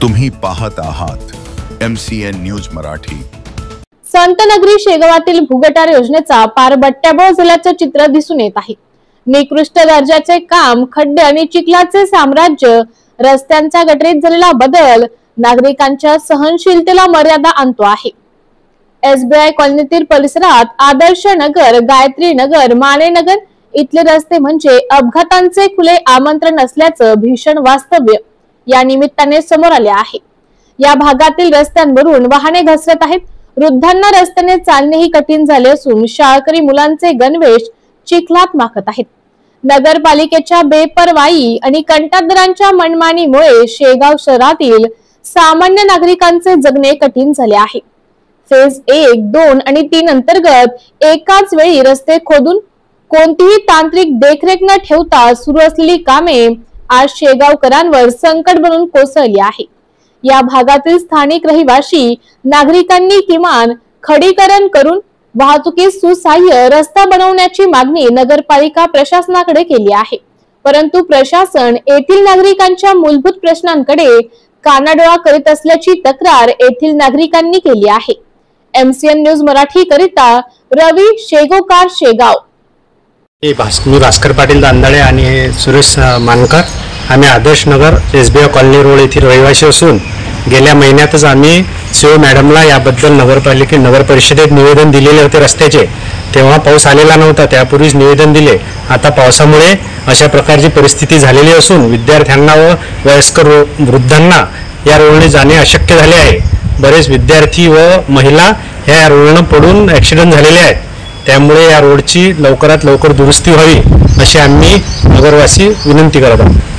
तुम्ही पाहत आहात MCN न्यूज मराठी। संतनगरी शेगावातील भूगटार योजनेचा पार बट्ट्याबोळ झाल्याचं चित्र दिसून येत आहे। निकृष्ट दर्जाचे काम, खड्डे आणि चिखलाचे साम्राज्य, रस्त्यांच्या गटरीत झालेला बदल नागरिकांच्या सहनशीलतेला मर्यादा आणतो आहे। SBI कॉलनीतील परिसरात आदर्श नगर, गायत्री नगर, माने नगर इथले रस्ते म्हणजे अपघातांचे खुले आमंत्रण असल्याचं भीषण वास्तव्य या निमित्ताने समोर आले आहे। या भागातील रस्त्यांवरून वाहने घसरत आहेत। वृद्धांना रस्त्याने चालणेही कठीण झाले असून शाळकरी मुलांचे गणवेश चिखलात माखत आहेत। नगरपालिकेच्या बेपरवाई आणि कंत्राटदारांच्या मनमानीमुळे शेगाव शहरातील सामान्य नागरिकांचे जगणे कठीण झाले आहे। फेज 1, 2 आणि 3 अंतर्गत एकाच वेळी रस्ते खोदून कोणतीही तांत्रिक देखरेख न ठेवता सुरू असलेली कामे आज शेगावकरांवर संकट बनून कोसळली आहे। या भागातील स्थानिक रहिवासी नागरिकांनी किमान खडीकरण करून वाहतुकीस सुसह्य रस्ता बनवण्याची मागणी नगरपालिका प्रशासनाकडे केली आहे, परंतु प्रशासन येथील नागरिकांच्या मूलभूत प्रश्नांकडे कानाडोळा करीत असल्याची तक्रार येथील नागरिकांनी केली आहे। MCN न्यूज मराठी करिता रवी शेगोकार, शेगाव। मी भास्कर पाटील दांदाळे आणि सुरेश मानकर, आम्ही Adarsh Nagar SBI colony road येथील रहिवासी असून गेल्या महिन्यातच आम्ही CO मॅडमला याबद्दल नगर परिषदेत निवेदन दिलेले होते रस्त्याचे। तेव्हा पाऊस आलेला नव्हता, त्यापूर्वीच निवेदन दिले। आता पावसामुळे अशा प्रकारची परिस्थिती झालेली असून विद्यार्थ्यांना व वयस्कर वृद्धांना या रोडने जाणे अशक्य झाले आहे। बरेच विद्यार्थी व महिला या रोडने पडून ॲक्सिडेंट झालेले आहेत। त्यामुळे या रोडची लवकरात लवकर दुरुस्ती व्हावी अशी आम्ही नगरवासी विनंती करत आहोत।